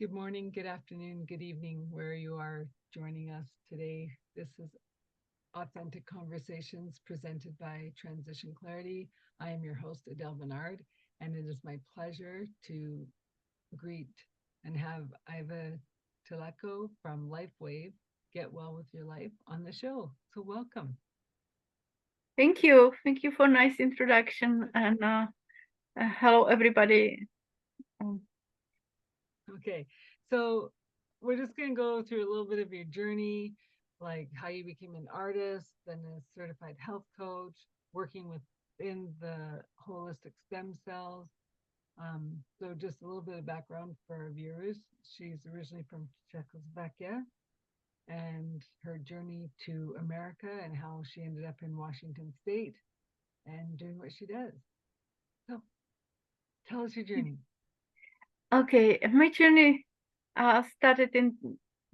Good morning, good afternoon, good evening, where you are joining us today. This is Authentic Conversations presented by Transition Clarity. I am your host, Adele Bernard, and it is my pleasure to greet and have Iva Talacko from LifeWave, Get Well with Your Life, on the show. So welcome. Thank you. Thank you for a nice introduction. And hello, everybody. Okay, so we're just going to go through a little bit of your journey, like how you became an artist, then a certified health coach, working within the holistic stem cells. So just a little bit of background for our viewers. She's originally from Czechoslovakia, and her journey to America and how she ended up in Washington State and doing what she does. So tell us your journey. Okay, my journey started in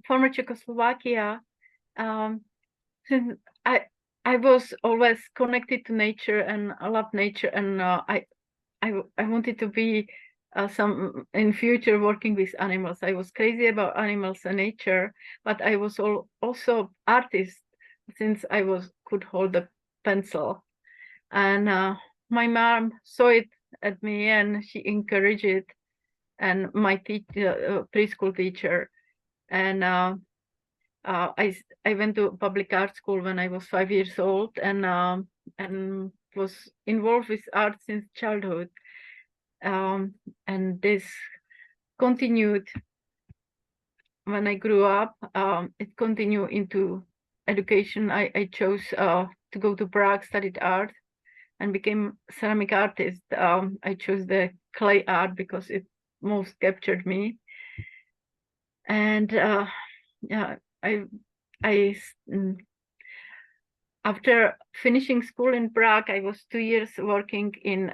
former Czechoslovakia. Since I was always connected to nature and I love nature, and I wanted to be some in future working with animals. I was crazy about animals and nature, but I was also artist since I could hold a pencil. And my mom saw it at me and she encouraged it. And my preschool teacher, and I went to public art school when I was 5 years old, and was involved with art since childhood. And this continued when I grew up. It continued into education. I chose to go to Prague, studied art, and became ceramic artist. I chose the clay art because it most captured me. And yeah, I after finishing school in Prague, I was 2 years working in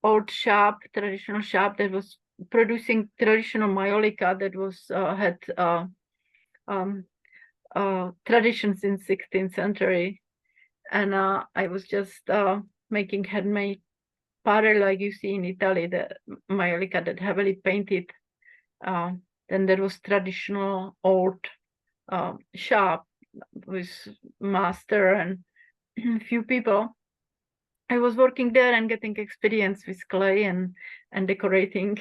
old shop, traditional shop that was producing traditional mayolika that was had um, traditions in 16th century. And I was just making handmade pottery like you see in Italy, the mayolika that heavily painted. Then there was traditional old shop with master and a few people. I was working there and getting experience with clay and decorating,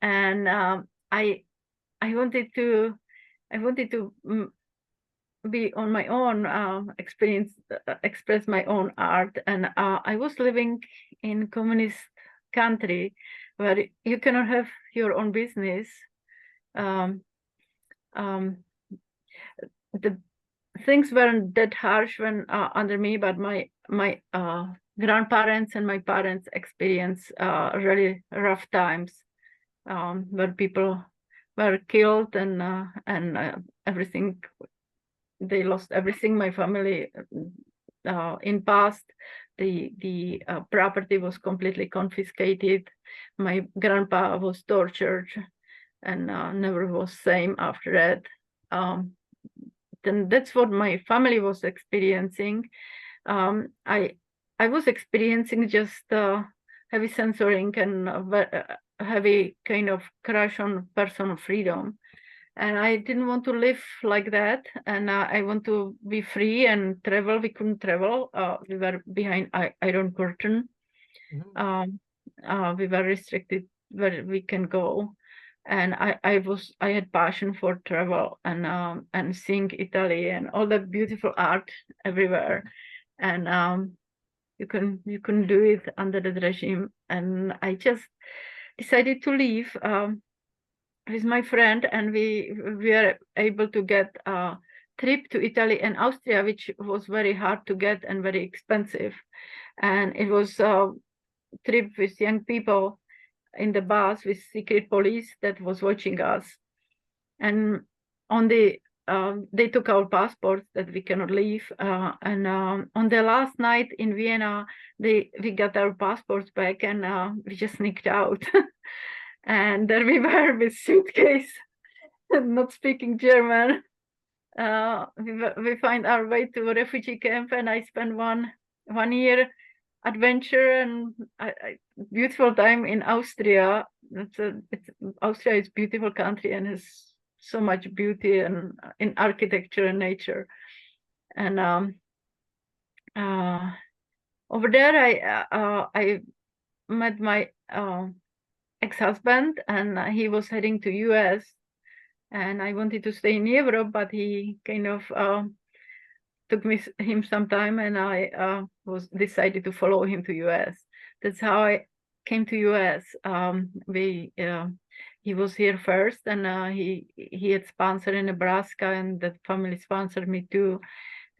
and I wanted to be on my own, experience, express my own art. And I was living in communist country where you cannot have your own business. Um, um, the things weren't that harsh when under me, but my grandparents and my parents experienced really rough times, where people were killed and everything. They lost everything. My family in past, the property was completely confiscated. My grandpa was tortured and never was same after that. Then that's what my family was experiencing. I was experiencing just heavy censoring and heavy kind of crash on personal freedom. And I didn't want to live like that. And I want to be free and travel. We couldn't travel. We were behind iron curtain. We were restricted where we can go. And I had passion for travel and seeing Italy and all the beautiful art everywhere. And you couldn't do it under the regime. And I just decided to leave. With my friend, and we were able to get a trip to Italy and Austria, which was very hard to get and very expensive. And it was a trip with young people in the bus with secret police that was watching us. And on the they took our passports that we cannot leave. And on the last night in Vienna, we got our passports back, and we just sneaked out. And there we were with suitcase, not speaking German. We find our way to a refugee camp, and I spent 1 year adventure and beautiful time in Austria. It's Austria is a beautiful country and has so much beauty and in architecture and nature. And over there, I met my ex-husband, and he was heading to US, and I wanted to stay in Europe, but he kind of took him some time, and I was decided to follow him to US. That's how I came to US. He was here first, and he had sponsored in Nebraska, and that family sponsored me too.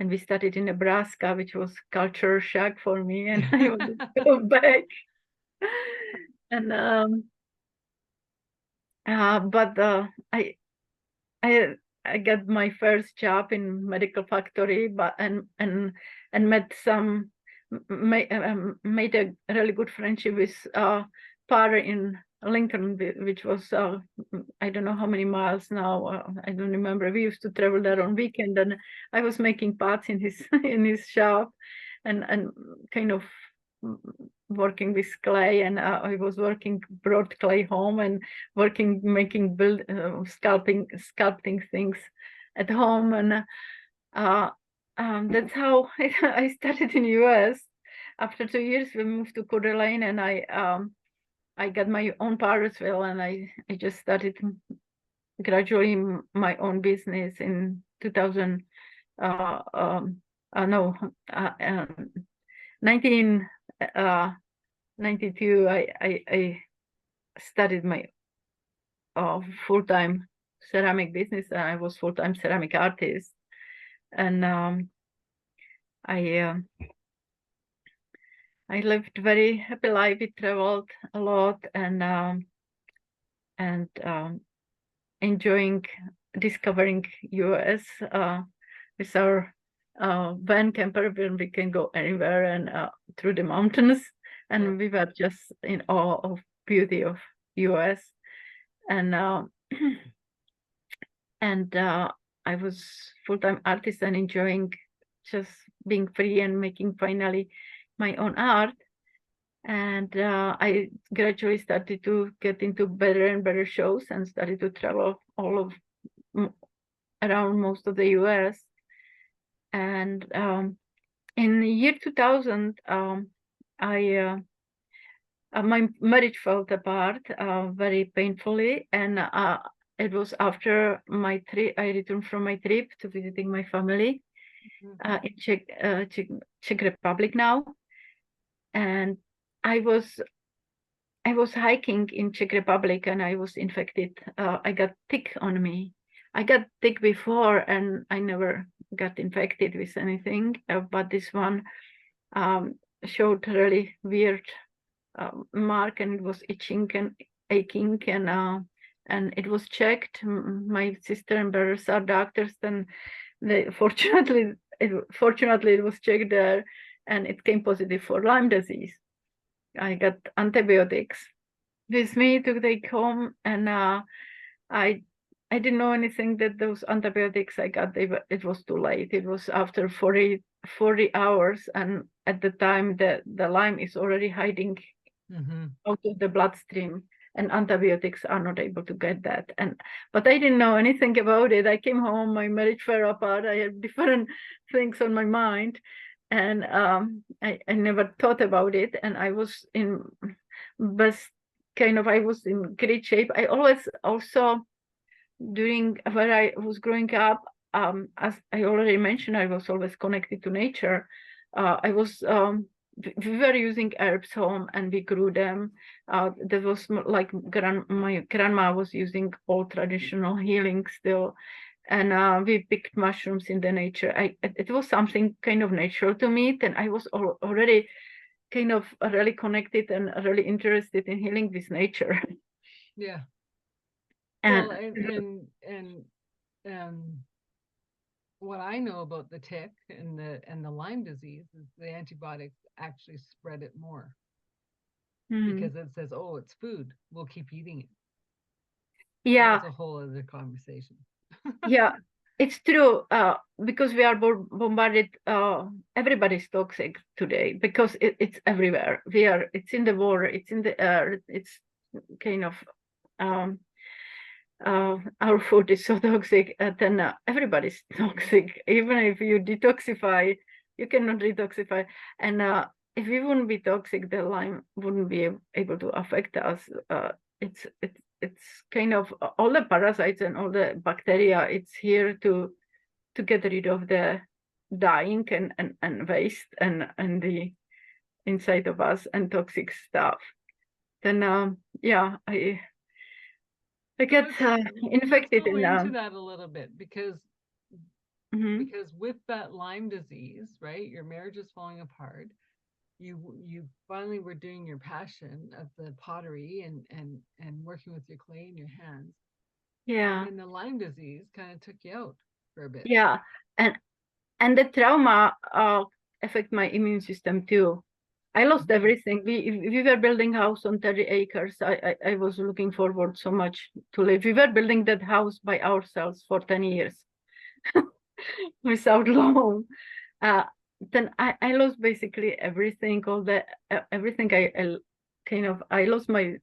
And we started in Nebraska, which was culture shock for me, and I wanted to go back. And but I got my first job in medical factory, but and met some made a really good friendship with father in Lincoln, which was I don't know how many miles now. I don't remember. We used to travel there on weekend, and I was making parts in his in his shop, and kind of working with clay, and I was working, brought clay home and working, making sculpting things at home, and that's how I started in US. After 2 years, we moved to Coeur d'Alene, and I got my own parasol, and I just started gradually my own business in 2000. No, 1992. I started my full-time ceramic business, and I was full-time ceramic artist, and I lived very happy life. We traveled a lot, and enjoying discovering US with our van camper, when we can go anywhere and through the mountains, and we were just in awe of beauty of US, and I was full-time artist and enjoying just being free and making finally my own art. And I gradually started to get into better and better shows and started to travel all of around most of the US. And in the year 2000, my marriage fell apart very painfully, and it was after my trip. I returned from my trip to visiting my family in Czech Republic now, and I was hiking in Czech Republic, and I was infected. I got tick on me. I got tick before, and I never got infected with anything, but this one showed really weird mark, and it was itching and aching, and it was checked. My sister and brothers are doctors, and fortunately it was checked there, and it came positive for Lyme disease. I got antibiotics with me to take home, and I didn't know anything that those antibiotics I got, it was too late. It was after 40 hours, and at the time the Lyme is already hiding out of the bloodstream, and antibiotics are not able to get that. But I didn't know anything about it. I came home, my marriage fell apart. I had different things on my mind, and I never thought about it. And I was in I was in great shape. I always also, during where I was growing up, as I already mentioned, I was always connected to nature. We were using herbs home, and we grew them. That was like my grandma was using old traditional healing still, and we picked mushrooms in the nature. It was something kind of natural to me, and I was already kind of really connected and really interested in healing with nature. Yeah. And well, and what I know about the tick and the Lyme disease is the antibiotics actually spread it more, because it says, oh, it's food, we'll keep eating it. Yeah, that's a whole other conversation. Yeah, it's true, because we are bombarded. Everybody's toxic today because it's everywhere. It's in the water, it's in the air, it's kind of our food is so toxic, then everybody's toxic. Even if you detoxify, you cannot detoxify. And if we wouldn't be toxic, the Lyme wouldn't be able to affect us. It's kind of all the parasites and all the bacteria. It's here to get rid of the dying and waste and the inside of us and toxic stuff. Then yeah, I get infected Let's go in into that a little bit because mhm. because with that Lyme disease, right, your marriage is falling apart. You finally were doing your passion of the pottery and working with your clay in your hands. Yeah, And then the Lyme disease kind of took you out for a bit. yeah, and the trauma affect my immune system too. I lost everything. We were building house on 30 acres. I was looking forward so much to live. We were building that house by ourselves for 10 years without loan. Then I lost basically everything, all the everything. I lost my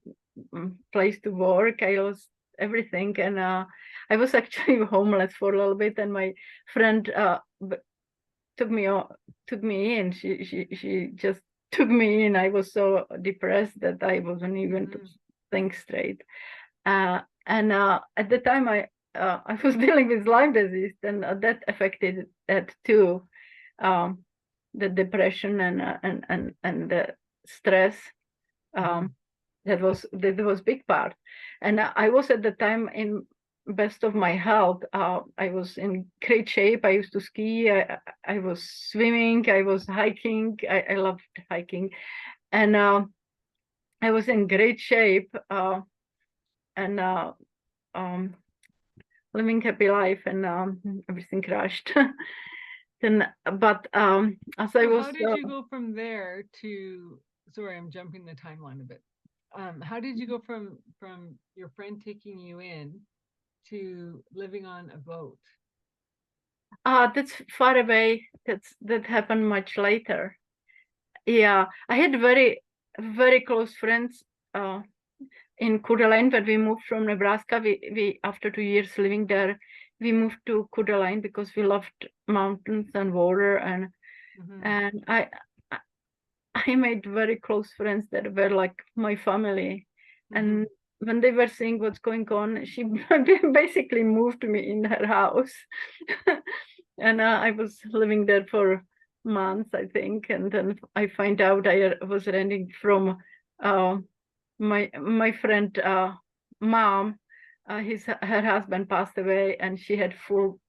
place to work. I lost everything, and I was actually homeless for a little bit. And my friend took me in. She just took me in. I was so depressed that I wasn't even to think straight. And at the time, I was dealing with Lyme disease, and that affected that too. The depression and the stress. That was big part. And I was at the time in best of my health. I was in great shape. I used to ski. I was swimming. I was hiking. I loved hiking, and I was in great shape and living happy life, and everything crashed. Then, but as I was, how did you go from there to? Sorry, I'm jumping the timeline a bit. How did you go from your friend taking you in to living on a boat? that's far away. That happened much later. Yeah, I had very close friends in Coeur d'Alene, when we moved from Nebraska. We after 2 years living there, we moved to Coeur d'Alene because we loved mountains and water, and I made very close friends that were like my family. And when they were seeing what's going on, she basically moved me in her house. And I was living there for months, I think. And then I find out I was renting from my friend mom. Her husband passed away, and she had full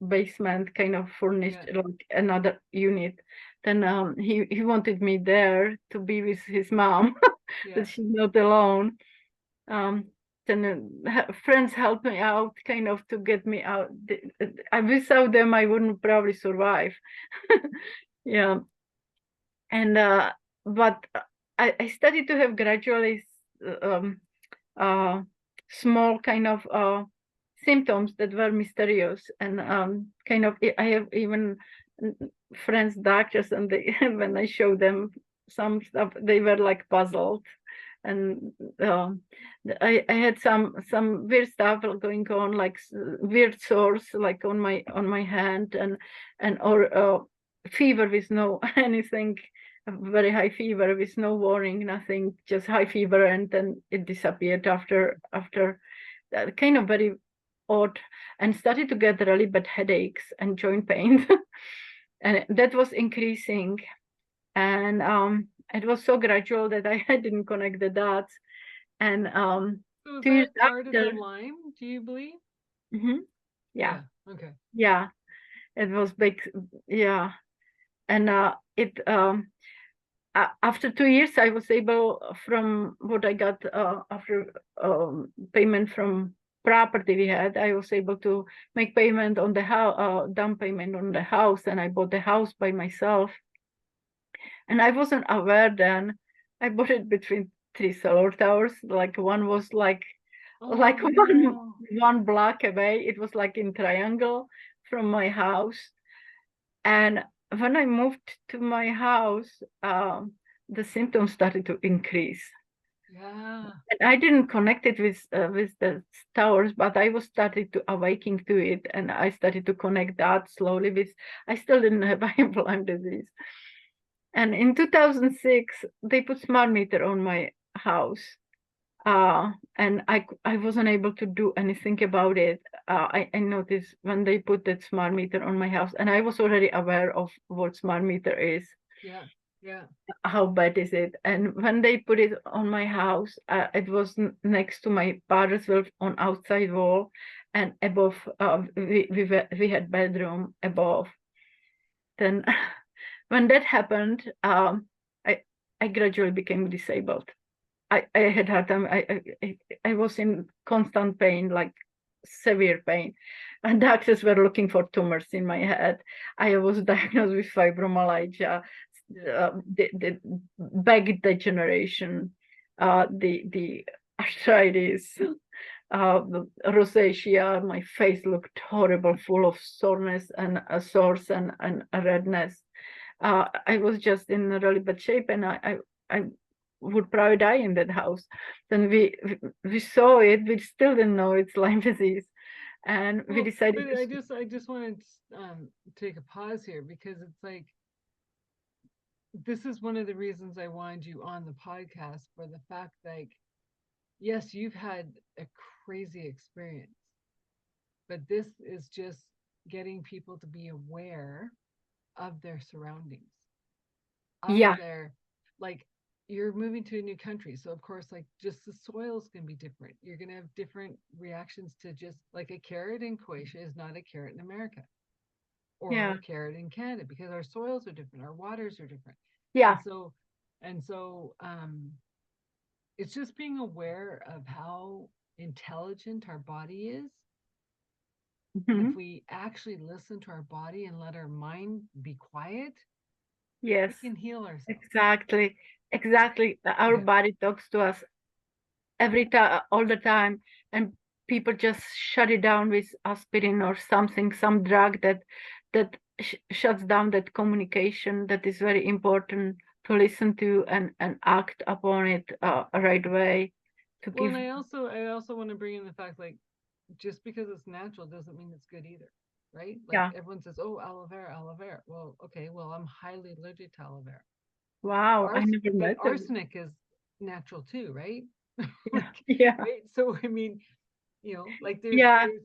basement, kind of furnished like another unit. Then he wanted me there to be with his mom, that she's not alone. Then friends helped me out, kind of to get me out. Without them, I wouldn't probably survive. Yeah, and but I started to have gradually small kind of symptoms that were mysterious, and kind of I have even friends doctors, and they when I show them some stuff, they were like puzzled. And I had some weird stuff going on, like weird sores like on my hand, and or fever with no anything, very high fever with no warning, nothing, just high fever, and then it disappeared after kind of very odd, and started to get really bad headaches and joint pain. And that was increasing, and it was so gradual that I didn't connect the dots. And So is 2 years that part of after, the Lyme, do you believe? yeah, Okay. yeah, it was big, yeah. And it after 2 years, I was able, from what I got after payment from property we had, I was able to make payment on the house, down payment on the house, and I bought the house by myself. And I wasn't aware then. I bought it between 3 solar towers. Like one was like one block away. It was like in triangle from my house. And when I moved to my house, the symptoms started to increase. Yeah. And I didn't connect it with the towers, but I was started to awaking to it, and I started to connect that slowly with. I still didn't have Lyme disease, and in 2006 they put smart meter on my house, and I wasn't able to do anything about it. I noticed when they put that smart meter on my house, and I was already aware of what smart meter is, Yeah. Yeah. how bad is it. And when they put it on my house, it was next to my father's wall on outside wall, and above, we had bedroom above. Then when that happened, I I gradually became disabled. I had hard time. I was in constant pain, like severe pain, and doctors were looking for tumors in my head. I was diagnosed with fibromyalgia, the back degeneration, the arthritis, the rosacea. My face looked horrible, full of soreness and sores and redness. I was just in a really bad shape, and I would probably die in that house. Then we saw it. We still didn't know it's Lyme disease, and we Well, decided but I just wanted to take a pause here, because it's like, this is one of the reasons I wanted you on the podcast, for the fact, like, yes, you've had a crazy experience, but this is just getting people to be aware of their surroundings, of yeah, their, like, you're moving to a new country, so of course, like, just the soil's going to be different. You're going to have different reactions to, just like, a carrot in Croatia is not a carrot in America, or yeah, a carrot in Canada, because our soils are different, our waters are different. yeah. And so, and so it's just being aware of how intelligent our body is. And if Mhm. we actually listen to our body and let our mind be quiet, we Yes, can heal ourselves. exactly, exactly. Our Okay. body talks to us every time, all the time, and people just shut it down with aspirin or something, some drug that shuts down that communication that is very important to listen to and act upon it right away to Well, and give. I also want to bring in the fact, like, just because it's natural doesn't mean it's good either, right? Like, Yeah, everyone says, "Oh, aloe vera, aloe vera." Well, okay, well, I'm highly allergic to aloe vera. wow, I never But met them. arsenic is natural too, right? Like, Yeah, right? So I mean, like, yeah, there's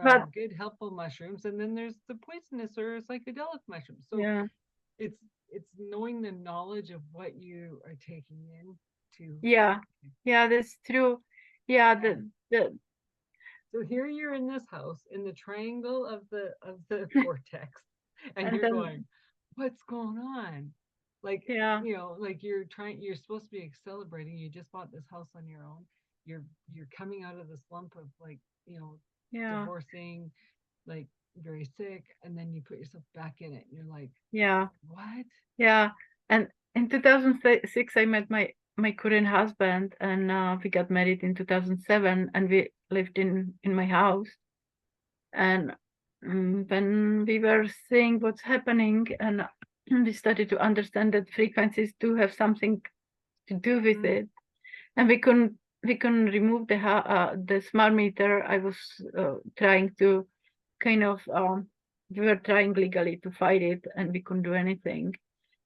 but good helpful mushrooms, and then there's the poisonous or psychedelic mushrooms. So yeah, it's knowing the knowledge of what you are taking in to. yeah, yeah, that's true. Yeah, Yeah. the So here you're in this house in the triangle of the vortex, and and you're then going, what's going on? Like, yeah, like, you're supposed to be celebrating. You just bought this house on your own. You're coming out of this lump of, like, yeah, divorcing, like, very sick, and then you put yourself back in it. And you're like, yeah. what? Yeah, and in 2006, I met my current husband, and we got married in 2007, and we lived in my house. And when we were seeing what's happening, and we started to understand that frequencies do have something to do with Mm-hmm. it, and we couldn't remove the smart meter. I was trying to kind of we were trying legally to fight it, and we couldn't do anything.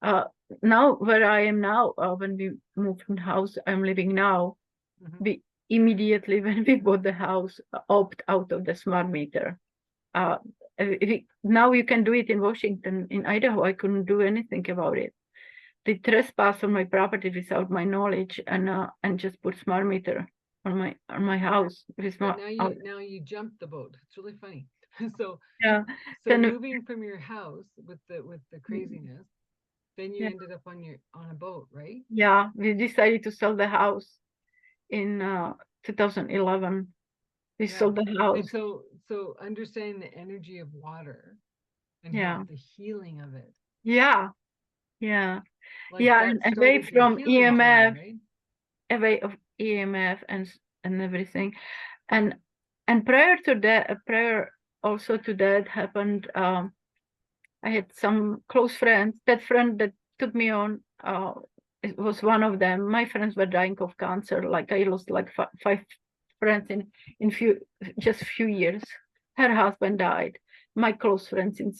Uh, Now where I am now, when we moved from the house I'm living now, Mm-hmm. we immediately when we bought the house opt out of the smart meter. Uh, Now you can do it in Washington. In Idaho, I couldn't do anything about it. They trespass on my property without my knowledge, and just put smart meter on my house with But my now you jumped the boat. It's really funny. So yeah. so Then moving from your house with the craziness, then you yeah, ended up on a boat, right? yeah, we decided to sell the house in 2011. We Yeah. sold the And house. so understanding the energy of water and how Yeah, the healing of it, yeah, yeah, like, yeah, that and away started your from healing journey, EMF, right? away of EMF and everything. And prior to that, prior also to that happened. I had some close friends. That friend that took me on it was one of them. My friends were dying of cancer. Like I lost like five friends in just few years. Her husband died. My close friend in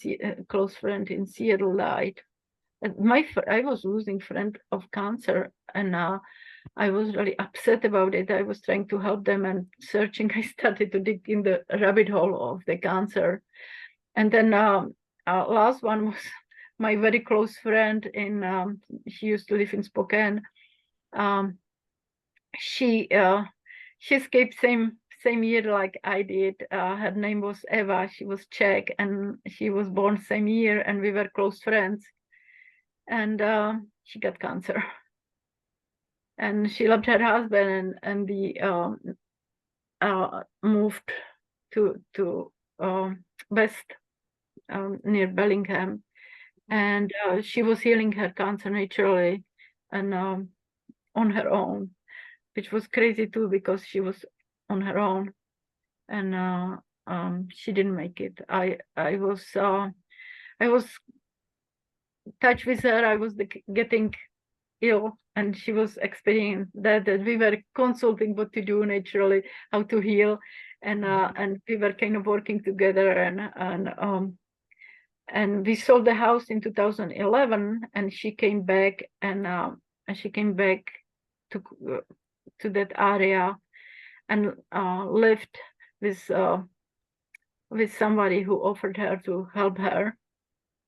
Seattle died. And I was losing friend of cancer, and I was really upset about it. I was trying to help them and searching. I started to dig in the rabbit hole of the cancer, and then last one was my very close friend she used to live in Spokane. Um, she escaped same year like I did. Her name was Eva. She was Czech, and she was born same year, and we were close friends. And she got cancer, and she loved her husband, and the moved to west near Bellingham, and she was healing her cancer naturally and on her own, which was crazy too because she was on her own, and she didn't make it. I was touch with her. I was getting ill, and she was experiencing that we were consulting what to do naturally, how to heal, and we were kind of working together, and we sold the house in 2011, and she came back, and she came back to that area and lived with somebody who offered her to help her,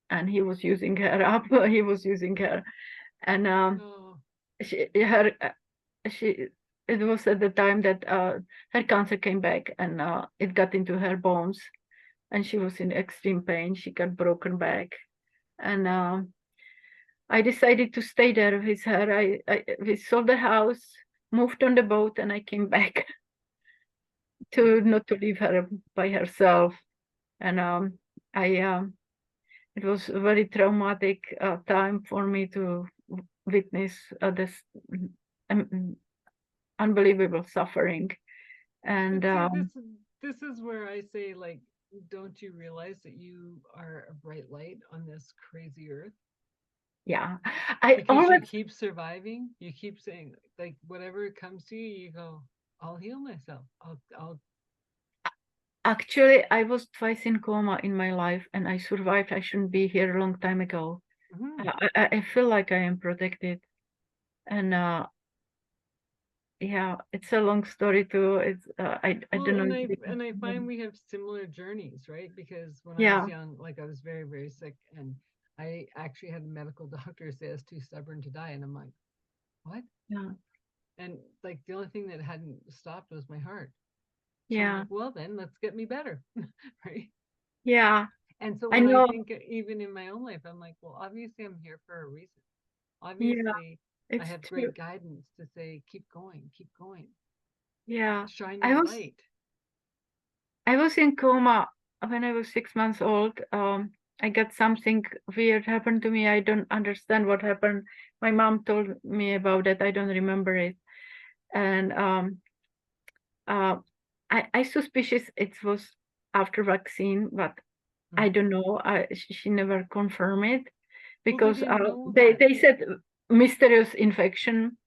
and he was using her up. He was using her, and she it was at the time that her cancer came back, and it got into her bones, and she was in extreme pain. She got broken back, and I decided to stay there with her. We sold the house, moved on the boat, and I came back to not to leave her by herself. And it was a very traumatic time for me to witness this unbelievable suffering. And this is where I say, like, don't you realize that you are a bright light on this crazy earth? Yeah, you keep surviving. You keep saying, like, whatever comes to you, you go, I'll heal myself. I'll Actually, I was twice in coma in my life, and I survived. I shouldn't be here a long time ago. I feel like I am protected, and yeah, it's a long story too. It's I don't know. And I find we have similar journeys, right? Because when I was young, like, I was very, very sick, and I actually had a medical doctor say I was too stubborn to die, and I'm like, what? Yeah. And like the only thing that hadn't stopped was my heart. So yeah. Like, well, then let's get me better, right? Yeah. And so when I think even in my own life, I'm like, well, obviously I'm here for a reason. Obviously, I have great guidance to say, keep going, keep going. Yeah. Shine your light. I was in coma when I was 6 months old. I got something weird happened to me. I don't understand what happened. My mom told me about it. I don't remember it. And I suspicious it was after vaccine, but I don't know. She never confirmed it because they said mysterious infection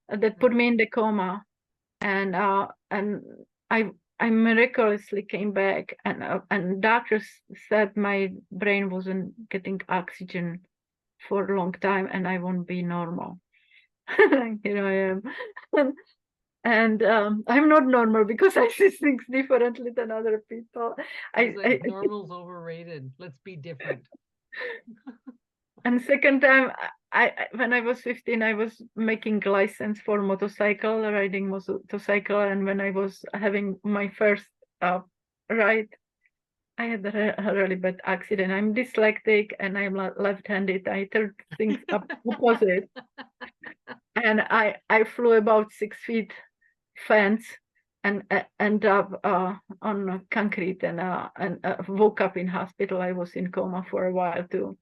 that put me in the coma, and I miraculously came back, and doctors said my brain wasn't getting oxygen for a long time, and I won't be normal. Here I am. And I'm not normal because I see things differently than other people. Normal's overrated. Let's be different. And second time, when I was 15, I was making license for motorcycle, riding motorcycle, and when I was having my first ride, I had a really bad accident. I'm dyslexic and I'm left-handed. I turned things up opposite, and I flew about 6 feet fence and ended up on concrete, and woke up in hospital. I was in coma for a while too.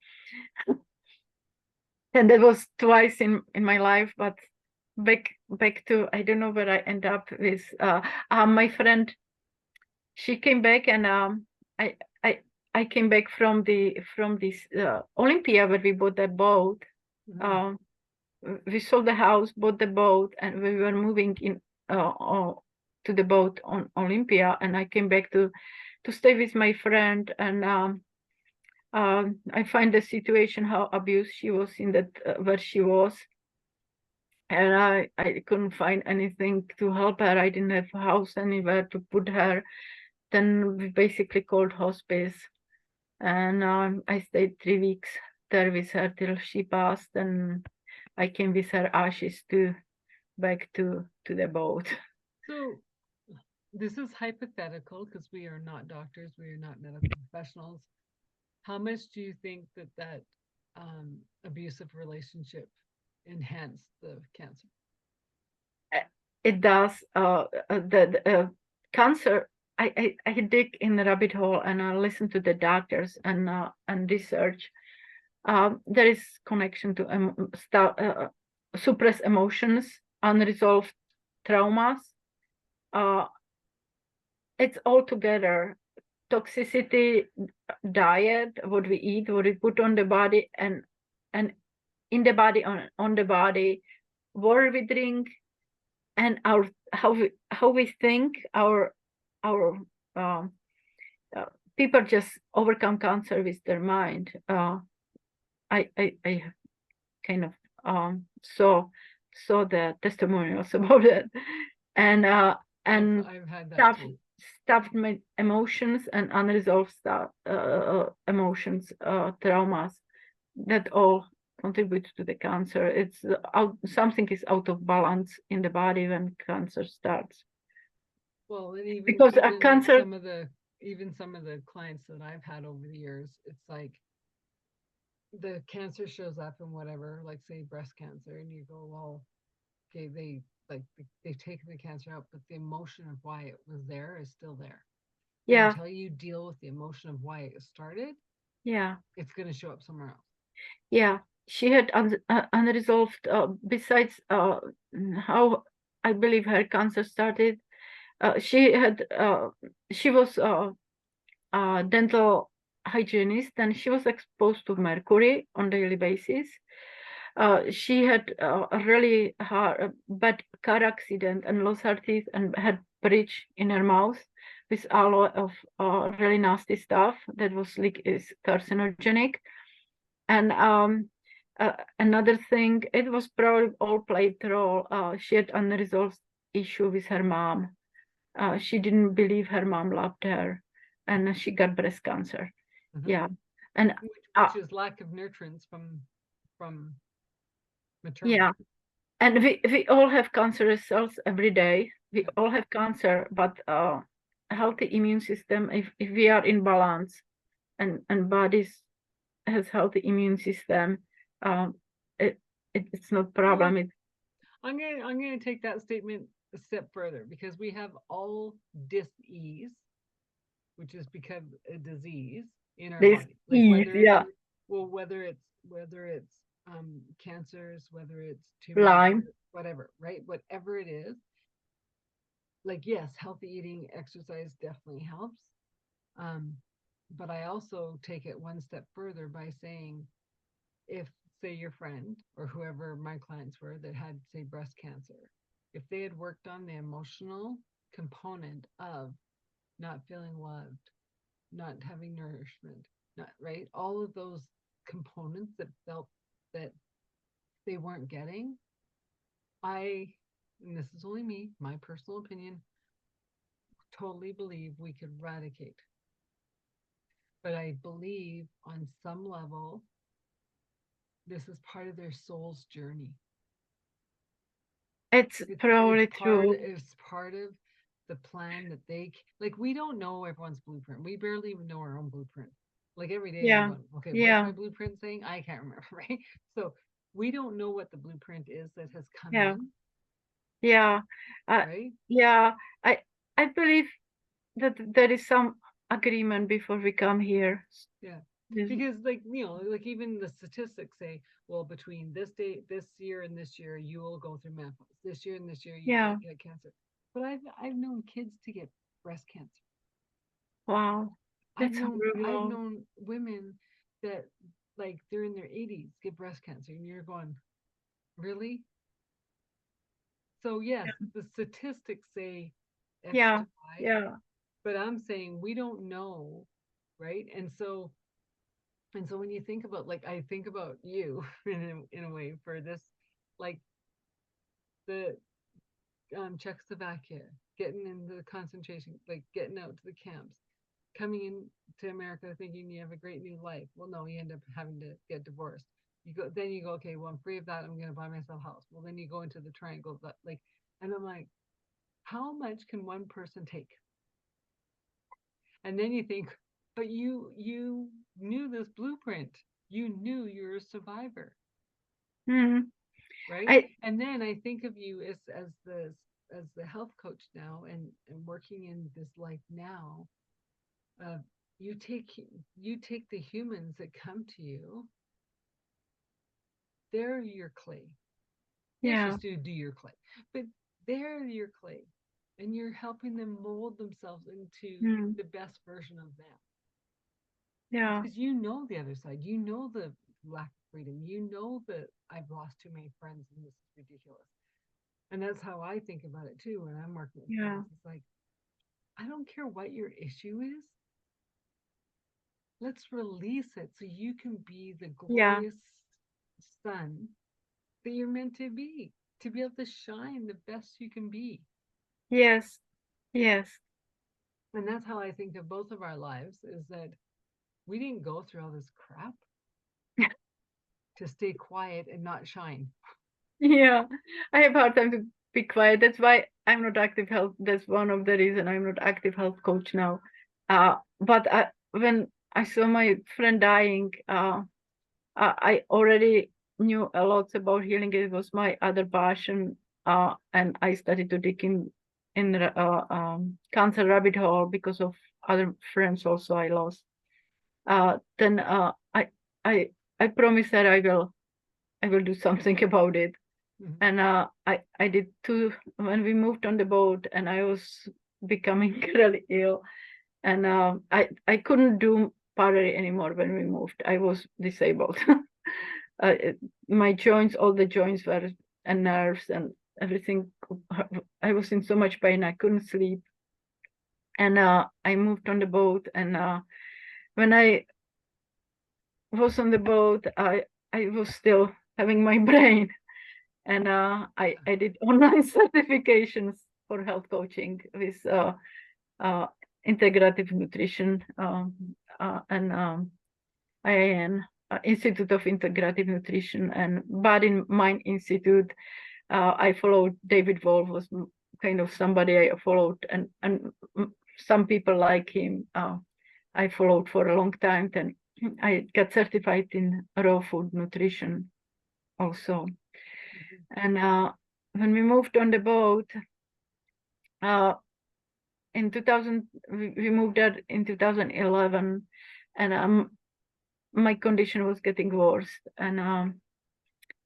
And that was twice in my life, but back to, I don't know where I end up with my friend. She came back, and I came back from this Olympia where we bought that boat. we sold the house, bought the boat, and we were moving in to the boat on Olympia, and I came back to stay with my friend, and I find the situation how abused she was in that where she was, and I couldn't find anything to help her. I didn't have a house anywhere to put her. Then we basically called hospice, and I stayed 3 weeks there with her till she passed, and I came with her ashes to back to the boat. So this is hypothetical because we are not doctors, we are not medical professionals. How much do you think that abusive relationship enhanced the cancer? It does. The cancer. I dig in the rabbit hole and I listen to the doctors and research. There is connection to suppress emotions, unresolved traumas. It's all together. Toxicity, diet, what we eat, what we put on the body, and in the body, on the body, water we drink, and our how we think. Our people just overcome cancer with their mind. I kind of saw the testimonials about it, and I've had that too. stuffed emotions and unresolved emotions, traumas, that all contribute to the cancer. It's something is out of balance in the body when cancer starts. Well, and even Because a even cancer, some of the clients that I've had over the years, it's like the cancer shows up in whatever, like say breast cancer, and you go, well, okay, they've taken the cancer out, but the emotion of why it was there is still there. And yeah, until you deal with the emotion of why it started, yeah, it's going to show up somewhere else. yeah. She had unresolved. Besides how I believe her cancer started, she had she was a dental hygienist, and she was exposed to mercury on daily basis. She had a really bad car accident and lost her teeth and had bridge in her mouth with a lot of really nasty stuff that was is carcinogenic. And another thing, it was probably all played role. She had unresolved issue with her mom. She didn't believe her mom loved her, and she got breast cancer. Mm-hmm. Yeah, and which is lack of nutrients from maternal. yeah, and we all have cancerous cells every day. We all have cancer, but a healthy immune system, if we are in balance, and bodies has healthy immune system, um, it's not problem. Well, I'm gonna take that statement a step further because we have all dis-ease, which is because a disease in our This body, like ease, yeah, whether it's cancers, whether it's tumors, Lyme, whatever, right? Whatever it is, like yes, healthy eating, exercise definitely helps. Um, but I also take it one step further by saying, if say your friend or whoever my clients were that had say breast cancer, if they had worked on the emotional component of not feeling loved, not having nourishment, not right, all of those components that felt that they weren't getting, I, and this is only me, my personal opinion, totally believe we could eradicate. But I believe on some level, this is part of their soul's journey. it's probably true. It's part of the plan that they like. We don't know everyone's blueprint. We barely even know our own blueprint. Like every day I'm Yeah, going, okay, what's yeah, my blueprint saying? I can't remember, right? So we don't know what the blueprint is that has come yeah, in, yeah, uh, right? yeah. I I believe that there is some agreement before we come here. Yeah. This- Because like, like even the statistics say, well, between this date, this year and this year, you will go through menopause. This year and this year, you Yeah, might get cancer. But I've known kids to get breast cancer. wow, that's I've unreal. known women that like they're in their 80s get breast cancer, and you're going, Really? So yes, the statistics say X Yeah, to Y, yeah, but I'm saying we don't know, right? And so when you think about, like, I think about you in a way for this, like the Czechoslovakia, getting in the concentration, like getting out to the camps, coming in to America thinking you have a great new life. Well, no, you end up having to get divorced. You go, okay, well, I'm free of that. I'm going to buy myself a house. Well, then you go into the triangle, like, and I'm like, how much can one person take? And then you think, but you knew this blueprint. You knew you're a survivor, mm, right? I And then I think of you as the health coach now, and working in this life now. Uh, you take you take the humans that come to you. They're your clay. Yes, you yeah, still do your clay, but they're your clay, and you're helping them mold themselves into mm, the best version of them. yeah, Because you know the other side, you know the lack of freedom, you know that I've lost too many friends and this is ridiculous. And that's how I think about it too when I'm working with yeah, clients. It's like, I don't care what your issue is, let's release it so you can be the yeah, glorious sun that you're meant to be able to shine the best you can be. yes, yes, And that's how I think of both of our lives, is that we didn't go through all this crap to stay quiet and not shine. yeah. I have hard time to be quiet. That's why I'm not active health. That's one of the reason I'm not active health coach now. But when I saw my friend dying, I already knew a lot about healing. It was my other passion, and I started to dig in the cancer rabbit hole because of other friends also I lost. Then I I promised that I will do something about it. Mhm. And I did too when we moved on the boat, and I was becoming really ill, and I couldn't do pottery anymore when we moved. I was disabled. uh, my joints, all the joints were, and nerves and everything. I was in so much pain. I couldn't sleep, and I moved on the boat. And when I was on the boat, I was still having my brain, and I did online certifications for health coaching with uh, integrative nutrition, and IIN, Institute of Integrative Nutrition, and Body Mind Institute. I followed David Wolfe, was kind of somebody I followed, and some people like him. I followed for a long time. Then I got certified in raw food nutrition also. Mhm. And when we moved on the boat, uh, in 2000, we moved there in 2011, and my condition was getting worse. And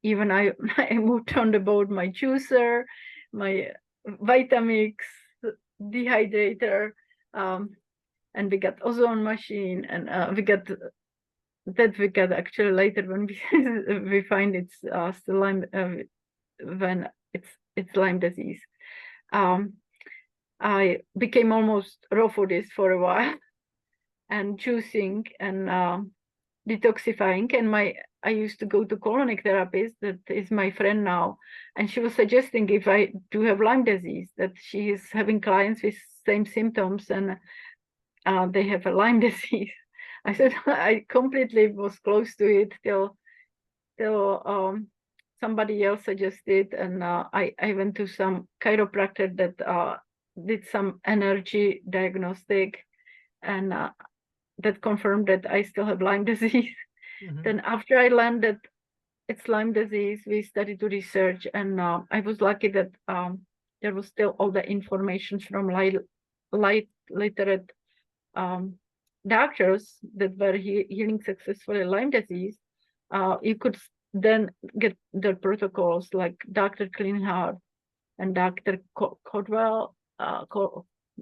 even I, I moved on the boat, my juicer, my Vitamix, dehydrator, um, and we got ozone machine, and we got that we got actually later when we we find it's still Lyme, when it's Lyme disease. Um, I became almost raw foodist for a while, and juicing and detoxifying. And I used to go to colonic therapist, that is my friend now, and she was suggesting if I do have Lyme disease, that she is having clients with same symptoms, and they have a Lyme disease. I said I completely was close to it till somebody else suggested, and I went to some chiropractor that did some energy diagnostic, and that confirmed that I still have Lyme disease. Mhm. Then after I learned that it's Lyme disease, we started to research, and I was lucky that there was still all the information from light literate um, doctors that were healing successfully Lyme disease. You could then get their protocols, like Dr. Cleanheart and Dr. Codwell.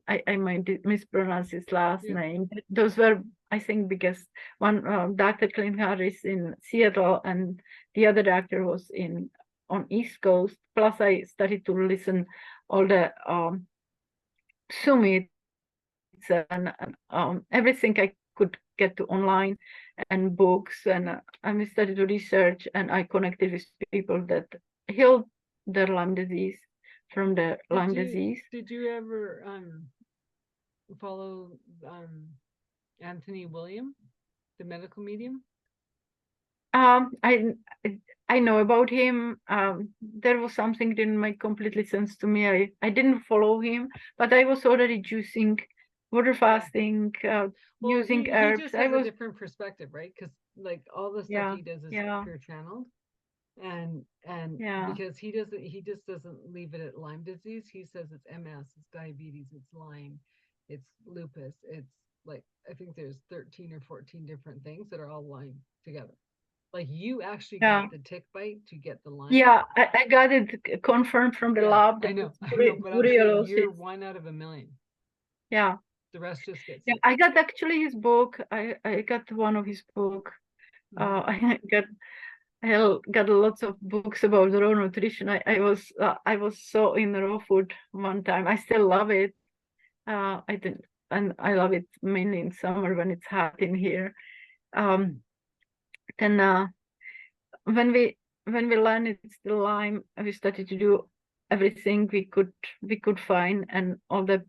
I might mispronounce his last Yeah. name. Those were, I think, biggest one. Dr. Cleanheart is in Seattle, and the other doctor was in on East Coast. Plus, I started to listen all the summits and everything I could get to online and books. And I started to research, and I connected with people that healed their Lyme disease from the Lyme disease. Did you ever follow Anthony William, the medical medium? I know about him. There was something that didn't make completely sense to me. I didn't follow him, but I was already juicing, water fasting, using herbs. He just has a different perspective, right? Because like all the stuff he does is pure channeled, and because he just doesn't leave it at Lyme disease. He says it's MS, it's diabetes, it's Lyme, it's lupus. It's like I think there's 13 or 14 different things that are all Lyme together. Like you actually got the tick bite to get the Lyme. Yeah, I got it confirmed from the lab. I know, but I'm saying you're 1 out of a million. Yeah. The rest just gets. Yeah, I got actually his book. I got one of his book. I got lots of books about raw nutrition. I was so in raw food one time. I still love it. I didn't, and I love it mainly in summer when it's hot in here. Then when we learned it's the Lyme, we started to do everything we could find and all the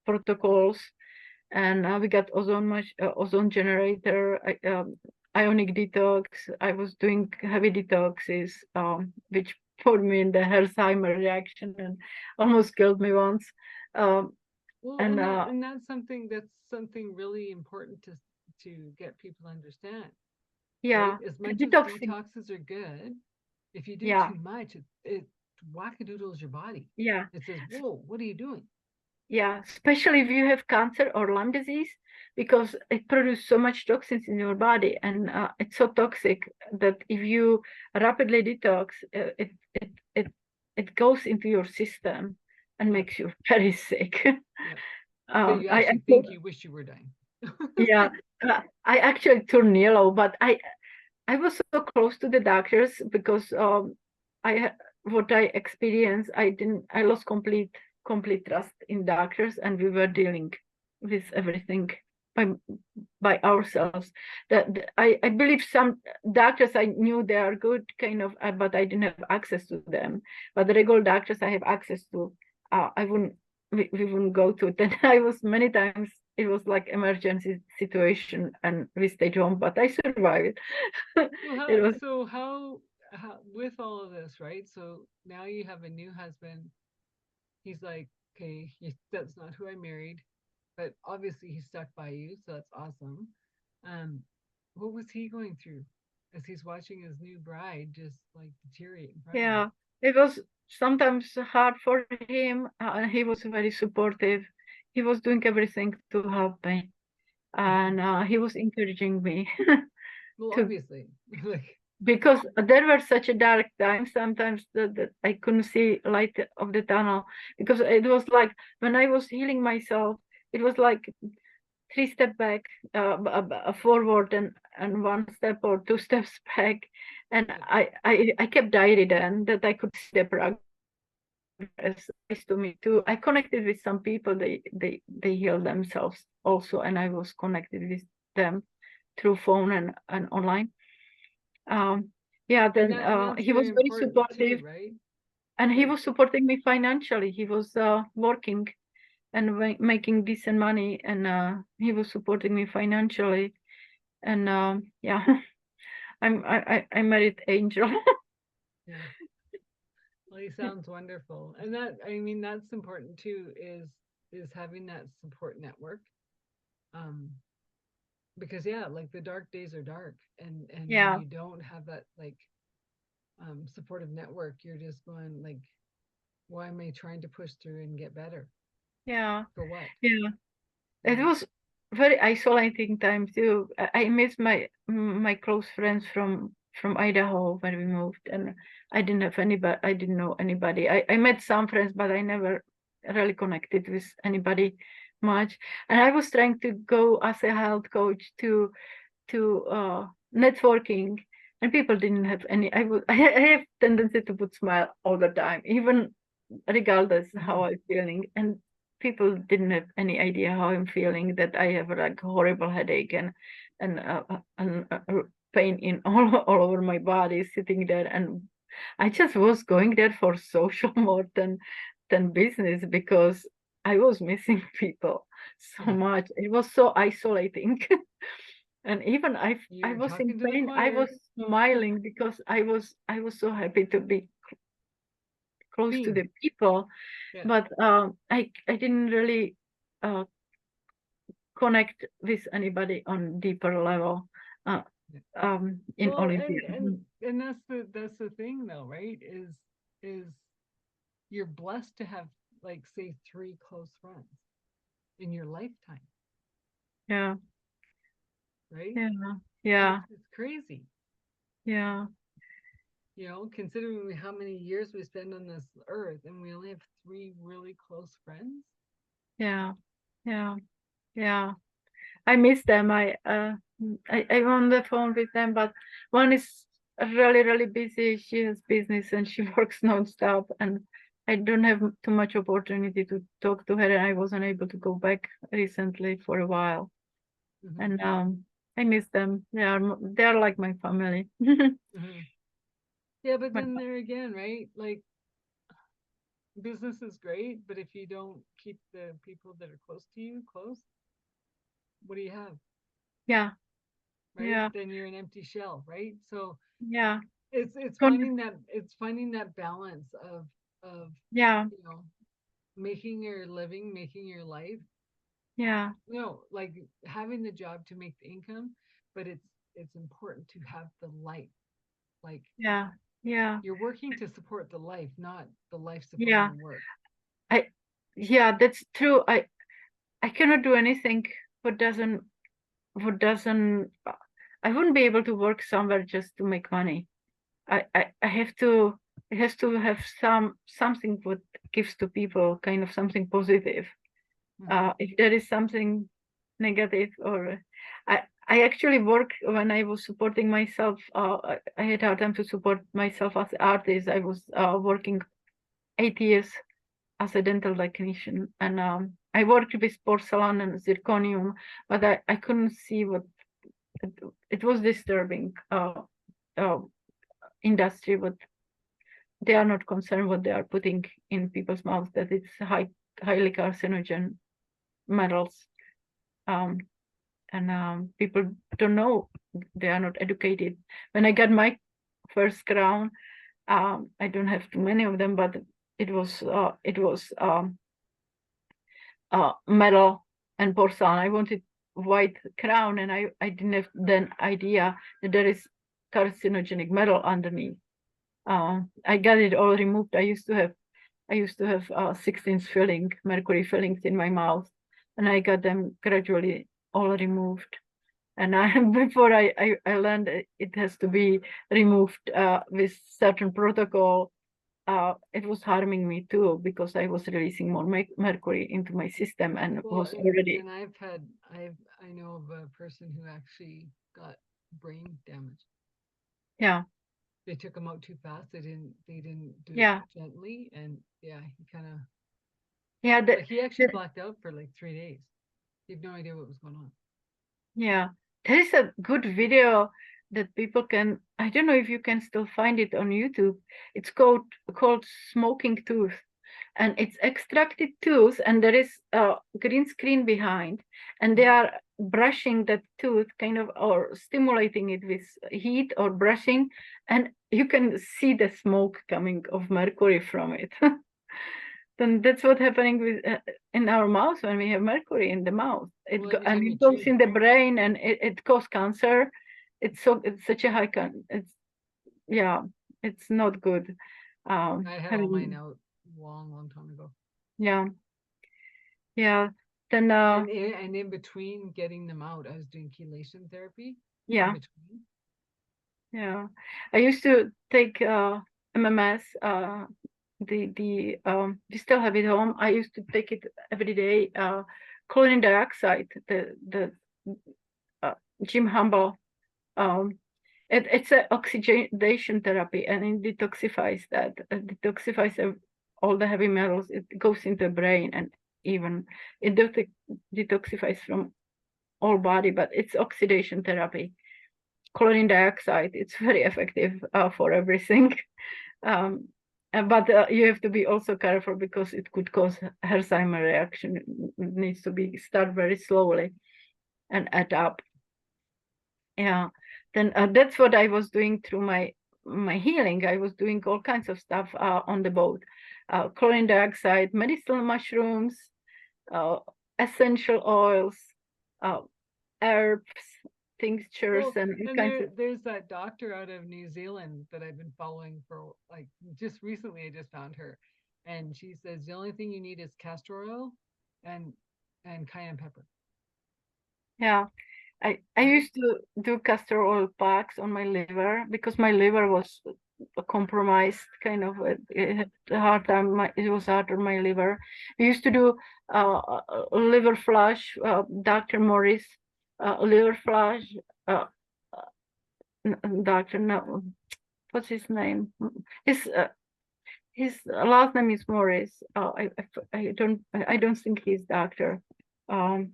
protocols, and we got ozone generator, ionic detox. I was doing heavy detoxes, which put me in the Alzheimer reaction and almost killed me once. And that's something really important to get people to understand. Yeah, right? As much as detoxes are good, if you do too much, it wackadoodles your body. Yeah, it says, "Whoa, what are you doing?" Yeah, especially if you have cancer or Lyme disease, because it produces so much toxins in your body, and it's so toxic that if you rapidly detox, it goes into your system and makes you very sick. So you actually think you wish you were dying. Yeah, I actually turned yellow, but I was so close to the doctors because what I experienced, I lost complete trust in doctors, and we were dealing with everything by ourselves. I believe some doctors I knew they are good kind of, but I didn't have access to them. But the regular doctors I have access to, we wouldn't go to it. And I was many times, it was like emergency situation and we stayed home, but I survived. So how with all of this, right? So now you have a new husband. He's like, okay, that's not who I married, but obviously he stuck by you, so that's awesome. What was he going through as he's watching his new bride just like deteriorate in front of him? Yeah, it was sometimes hard for him. He was very supportive. He was doing everything to help me, and he was encouraging me. Well, obviously, because there were such a dark time sometimes that I couldn't see light of the tunnel, because it was like when I was healing myself, it was like 3 steps back, forward, and 1 step or 2 steps back, and I kept diary then that I could see the progress. Nice to me too. I connected with some people. They healed themselves also, and I was connected with them through phone and online. Then he was very supportive too, right? And he was supporting me financially. He was working and making decent money, and he was supporting me financially. And I married Angel. Yeah. Well, he sounds wonderful, and that's important too. Is having that support network. Because like the dark days are dark, and when you don't have that supportive network, you're just going like, why am I trying to push through and get better? Yeah. For what? Yeah. It was very isolating time too. I miss my close friends from Idaho when we moved, and I didn't have anybody. I didn't know anybody. I met some friends, but I never really connected with anybody much. And I was trying to go as a health coach to networking, and people didn't have any. I have tendency to put smile all the time, even regardless how I'm feeling, and people didn't have any idea how I'm feeling. That I have like horrible headache and pain in all over my body, sitting there, and I just was going there for social more than business because I was missing people so much. It was so isolating. And even I You're was in talking to the pain. I was choir. smiling because I was so happy to be close to Seen. the people, Yeah. but I didn't really uh, connect with anybody on deeper level in Well, Olympia. and that's the thing though, right? Is you're blessed to have like say 3 close friends in your lifetime, Yeah, right? yeah, And yeah, it's crazy, yeah, considering how many years we spend on this earth and we only have 3 really close friends. yeah, yeah, yeah. I miss them. I'm on the phone with them, but one is really busy. She has business and she works nonstop, and I don't have too much opportunity to talk to her. And I wasn't able to go back recently for a while, Hmm. and I miss them. They are like my family. Hmm. Yeah, but But then there again, right? Like business is great, but if you don't keep the people that are close to you close, what do you have? yeah, Right? yeah, Then you're an empty shell, right? So yeah, it's Con- finding that balance of yeah, you know making your living, making your life. yeah, Like having the job to make the income, but it's important to have the life. Like yeah, yeah, you're working to support the life, not the life supporting yeah. the work. I yeah, that's true. I cannot do anything what doesn't what doesn't I wouldn't be able to work somewhere just to make money. I have to it has to have something what gives to people kind of something positive. Hmm. If there is something negative or I actually work when I was supporting myself. I had hard time to support myself as an artist. I was working 8 years as a dental technician, and I worked with porcelain and zirconium, but I couldn't see what it was disturbing uh, industry, but they are not concerned what they are putting in people's mouths, that it's highly carcinogen metals. Um, and people don't know, they are not educated. When I got my first crown, I don't have too many of them, but it was metal and porcelain. I wanted white crown, and I didn't have then idea that there is carcinogenic metal underneath. I got it all removed. I used to have 16 mercury fillings in my mouth, and I got them gradually all removed. And before I learned it has to be removed with certain protocol. It was harming me too because I was releasing more mercury into my system and Well, was already, and I know of a person who actually got brain damage. yeah, They took him out too fast. They didn't do it yeah, gently, and yeah, he kind of yeah, like he actually blacked out for like 3 days. He had no idea what was going on. yeah. There is a good video that people can, I don't know if you can still find it on YouTube. It's called Smoking Tooth. And it's extracted tooth, and there is a green screen behind, and they are brushing that tooth kind of or stimulating it with heat or brushing, and you can see the smoke coming of mercury from it. Then that's what's happening with in our mouth when we have mercury in the mouth. Well, every And time you it goes chew, in the brain, and it causes cancer. It's such a it's yeah, it's not good. I had all mine Having out long time ago. yeah, yeah. Then And in between getting them out, I was doing chelation therapy in yeah, between. yeah. I used to take MMS. We still have it home. I used to take it every day. Chlorine dioxide. The Jim Humble. Um, It's an oxidation therapy, and it detoxifies that. It detoxifies all the heavy metals. It goes into the brain, and even it detoxifies from all body, but it's oxidation therapy. Chlorine dioxide, it's very effective for everything. But you have to be also careful because it could cause Alzheimer reaction. It needs to be start very slowly and add up. Yeah, then that's what I was doing through my healing. I was doing all kinds of stuff on the boat, chlorine dioxide, medicinal mushrooms, uh, essential oils, uh, herbs, tinctures, Well, and all and kinds of. there's that doctor out of New Zealand that I've been following for like just recently. I just found her, and she says the only thing you need is castor oil and cayenne pepper. Yeah, I Right? used to do castor oil packs on my liver because my liver was compromised, kind of. It had a hard time. It was hard on my liver. I used to do liver flush, Dr. Morris, liver flush, uh, Dr. No, what's his name? His last name is Morris. I don't think he's doctor. Um,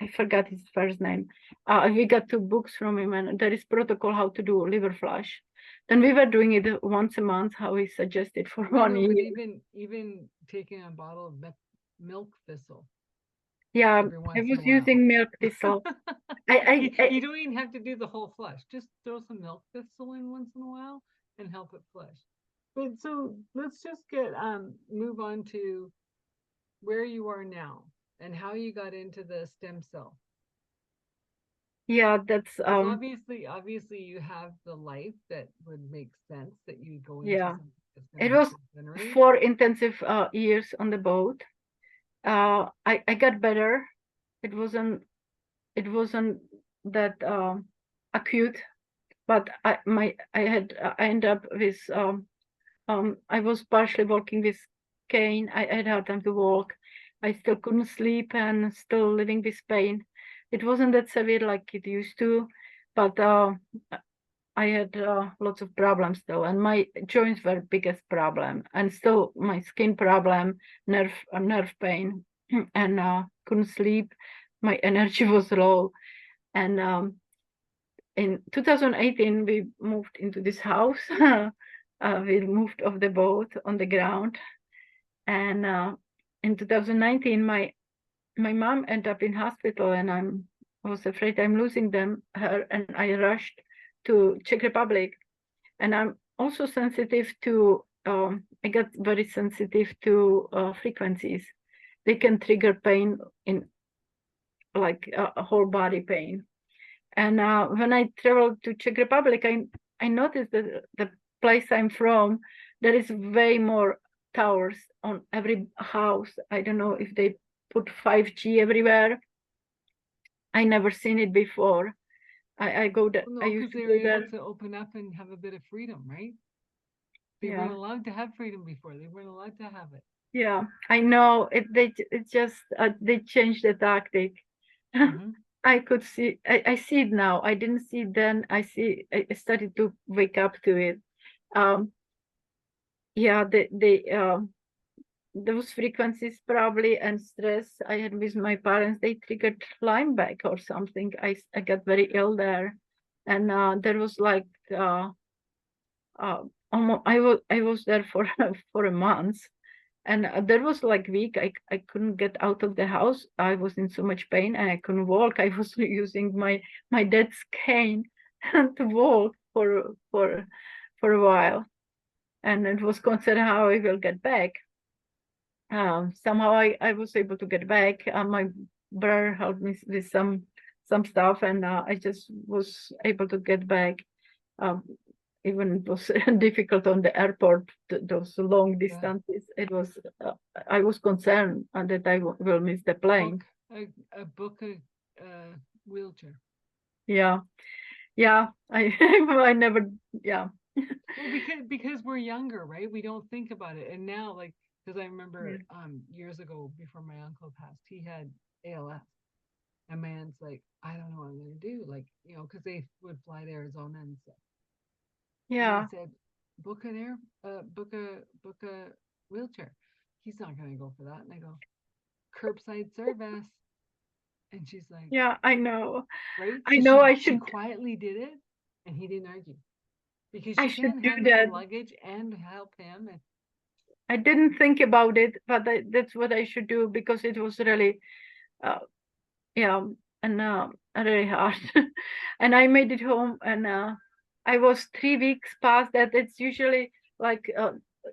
I forgot his first name. We got 2 books from him, and there is protocol how to do liver flush. Then we were doing it once a month, how he suggested for I one know, but year. even taking a bottle of milk thistle Yeah, every I once in was a while. using milk thistle. You don't even have to do the whole flush. Just throw some milk thistle in once in a while and help it flush. But so let's just get move on to where you are now and how you got into the stem cell. Yeah, that's Because obviously you have the life that would make sense that you go into yeah. something that's going It to help was regenerate. 4 intensive years on the boat. I got better. It wasn't that acute, but I ended up with I was partially walking with cane. I had hard time to walk. I still couldn't sleep and still living with pain. It wasn't that severe like it used to, but I had lots of problems still, and my joints were biggest problem, and still my skin problem, nerve pain, and couldn't sleep. My energy was low, and in 2018 we moved into this house. We moved off the boat on the ground, and in 2019 my mom ended up in hospital, and I was afraid I'm losing her, and I rushed to Czech Republic. And I'm also sensitive to I got very sensitive to frequencies. They can trigger pain in like a whole body pain. And when I traveled to Czech Republic, I noticed that the place I'm from, there is way more towers on every house. I don't know if they put 5G everywhere. I never seen it before. I go there. Well, I no, used because to they were go able there. to open up and have a bit of freedom, right? They weren't Yeah, allowed to have freedom before. They weren't allowed to have it. yeah. I know it. It just they changed the tactic. Hmm. I could see. I see it now. I didn't see it then. I see. I started to wake up to it. Um, yeah. Those frequencies probably and stress I had with my parents, they triggered Lyme back or something. I got very ill there, and there was like almost I was there for for a month, and there was like week I couldn't get out of the house. I was in so much pain and I couldn't walk. I was using my dad's cane to walk for a while, and it was concerned how I will get back. Somehow I was able to get back. My brother helped me with some stuff, and I just was able to get back. Um, Even it was difficult on the airport, those long Yeah. distances. It was I was concerned that I will miss the Book plane. book a wheelchair. Yeah, yeah. I I never. Yeah, Well, because we're younger, right? We don't think about it. And now, like, because I yeah, remember years ago before my uncle passed, he had ALS. And man's like, I don't know what I'm gonna do. Like, because they would fly to Arizona and stuff. Yeah. I said, book an book a wheelchair. He's not gonna go for that. And I go, curbside service. And she's like, Yeah, I know. right? I So know she quietly did it, and he didn't argue because I she should can't do handle the that. luggage and help him. And I didn't think about it, but that's what I should do because it was really, uh, yeah, and really hard. And I made it home, and I was 3 weeks past that. It's usually like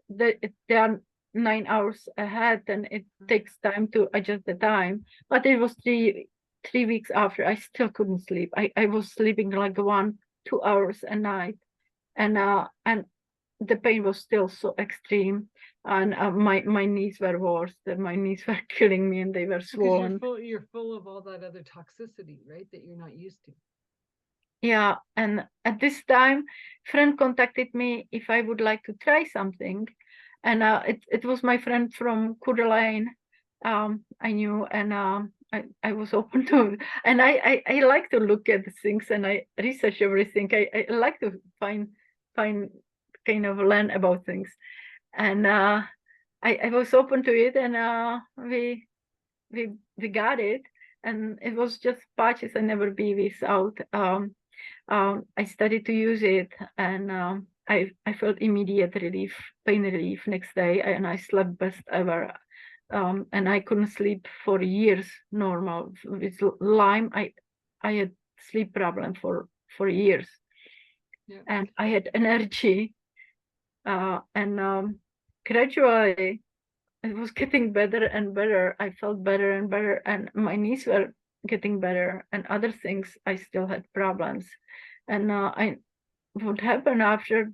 they are 9 hours ahead, and it takes time to adjust the time. But it was 3 weeks after. I still couldn't sleep. I was sleeping like 1-2 hours a night, and the pain was still so extreme, and my knees were worse. My knees were killing me, and they were because swollen. you're full of all that other toxicity, right? That you're not used to. Yeah, and at this time, friend contacted me if I would like to try something, and it was my friend from Coeur d'Alene. I knew, and I was open to, and I like to look at the things, and I research everything. I like to find kind of learn about things, and I was open to it, and we got it, and it was just patches. I never be without. I started to use it, and I felt immediate relief, pain relief next day, and I slept best ever. And I couldn't sleep for years normal. With Lyme, I had sleep problem for years, Yeah. and I had energy, and gradually it was getting better and better. I felt better and better, and my knees were getting better, and other things I still had problems. And I what happened after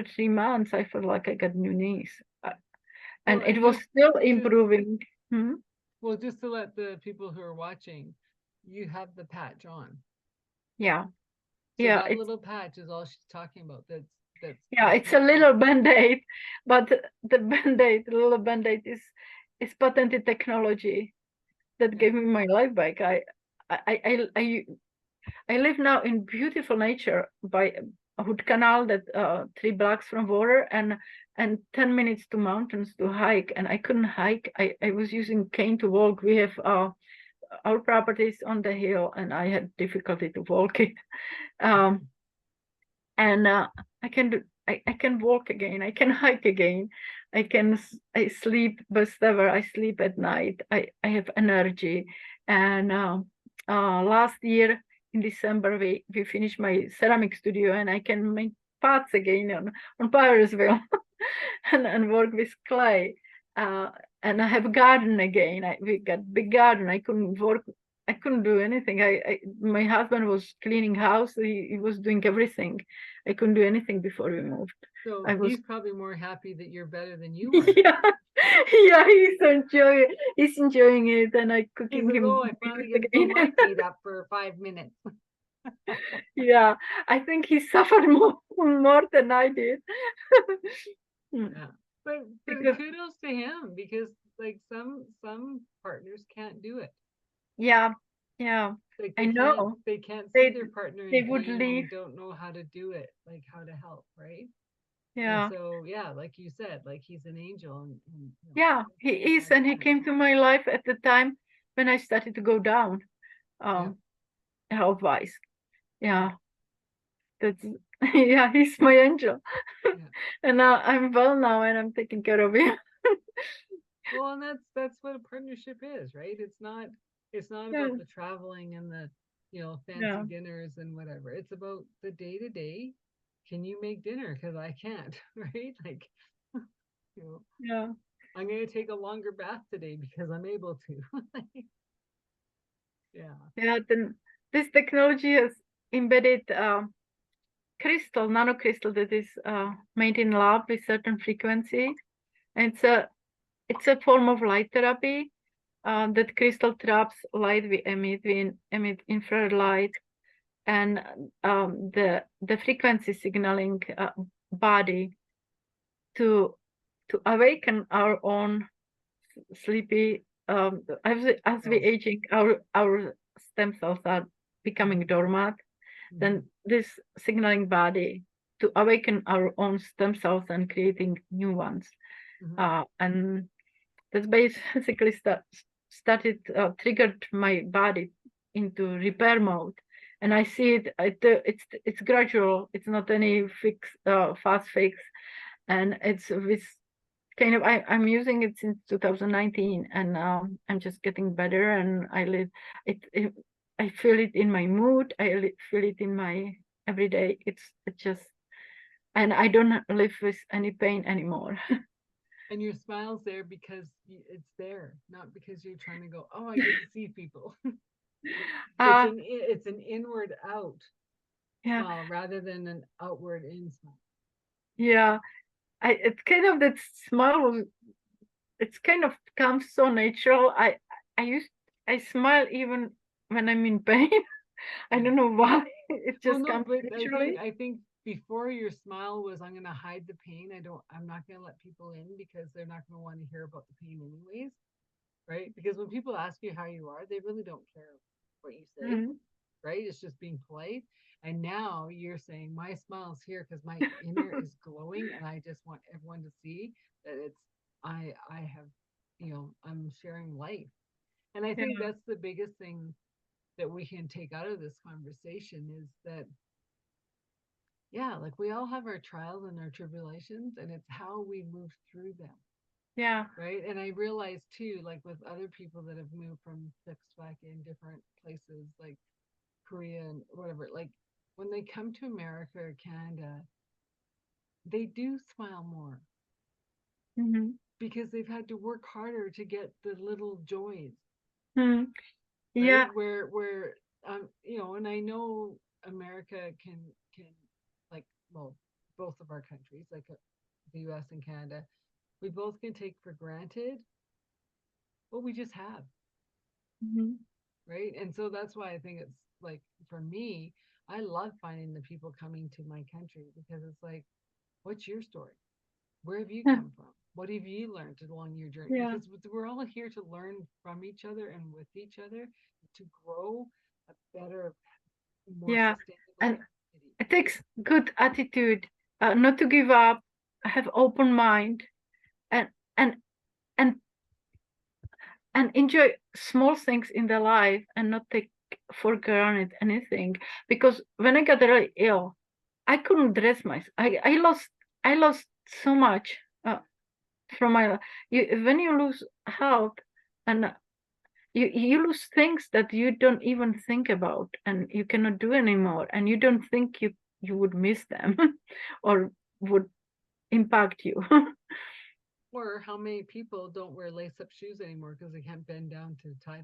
3 months, I felt like I got new knees. Well, And it and was still just improving. Hmm? well, just to let the people who are watching, you have the patch on. Yeah, So yeah, that little patch is all she's talking about. That's it's a helping. little band-aid, but the band-aid, the little band-aid is patented technology that Yeah. gave me my life back. I live now in beautiful nature by a Hood Canal, that 3 blocks from water, and 10 minutes to mountains to hike. And I couldn't hike. I was using cane to walk. We have our properties on the hill, and I had difficulty to walk it. Um, and I can do. I can walk again. I can hike again. I sleep best ever. I sleep at night. I have energy. And last year in December we finished my ceramic studio, and I can make pots again on Parisville and work with clay. Uh, and I have a garden again. We got big garden. I couldn't work. I couldn't do anything. My husband was cleaning house. He was doing everything. I couldn't do anything before we moved. So I was he's probably more happy that you're better than you are. yeah, yeah. He's enjoying it, and I He cooking says, him "Oh, I finally meals get to put my again. feet up for 5 minutes." Yeah, I think he suffered more than I did. Yeah, but Because kudos to him because like some partners can't do it. yeah, yeah, Like I know they can't see they their partner they in would pain leave. and don't know how to do it, like how to help, right? And Yeah, so yeah, like you said, like he's an angel, and yeah, he is, and he came to my life at the time when I started to go down, yeah, um, health wise. Yeah, that's yeah, he's my angel, yeah. and I'm well now, and I'm taking care of him. Well, and that's what a partnership is, right? It's not Yeah, about the traveling and the fancy yeah, dinners and whatever. It's about the day to day. Can you make dinner? Because I can't, right? Like, you know, yeah, I'm gonna take a longer bath today because I'm able to. Yeah. yeah. Then this technology has embedded crystal, nanocrystal that is made in lab with certain frequency. And it's a form of light therapy. That crystal traps light we emit infrared light, and the frequency signaling body to awaken our own sleepy. As we Cells. aging, our stem cells are becoming dormant. Mhm. Then this signaling body to awaken our own stem cells and creating new ones. And that's basically triggered my body into repair mode. And I see it's gradual. It's not any fast fix, and it's with kind of I'm using it since 2019, and I'm just getting better. And I feel it in my mood. Feel it in my everyday. It's just, and I don't live with any pain anymore. And your smile's there because it's there, not because you're trying to go, oh, I get to see people. It's an inward out smile rather than an outward in smile. Yeah, it's kind of that smile. It's kind of comes so natural. I smile even when I'm in pain. I don't know why. It just comes naturally. I think before your smile was, I'm going to hide the pain. I'm not going to let people in because they're not going to want to hear about the pain anyways. Right? Because when people ask you how you are, they really don't care what you say. Right? It's just being polite. And now you're saying my smile's here because my inner is glowing, and I just want everyone to see that I have, I'm sharing life. And I think that's the biggest thing that we can take out of this conversation is that, like we all have our trials and our tribulations, and it's how we move through them. Yeah. Right. And I realized too, like with other people that have moved from Czechoslovakia in different places, like Korea and whatever, like when they come to America or Canada, they do smile more because they've had to work harder to get the little joys. Yeah. Right? Where and I know America can like, well, both of our countries, like the US and Canada, we both can take for granted what we just have. Right. And so that's why I think it's like, for me, I love finding the people coming to my country because it's like, what's your story? Where have you come from? What have you learned along your journey? Because we're all here to learn from each other and with each other to grow a better, more sustainable and it takes good attitude, not to give up, have open mind, and enjoy small things in the life and not take for granted anything. Because when I got really ill, I couldn't dress myself. I lost so much from my life. When you lose health, and you lose things that you don't even think about, and you cannot do anymore, and you don't think you would miss them or would impact you. Or how many people don't wear lace-up shoes anymore because they can't bend down to tie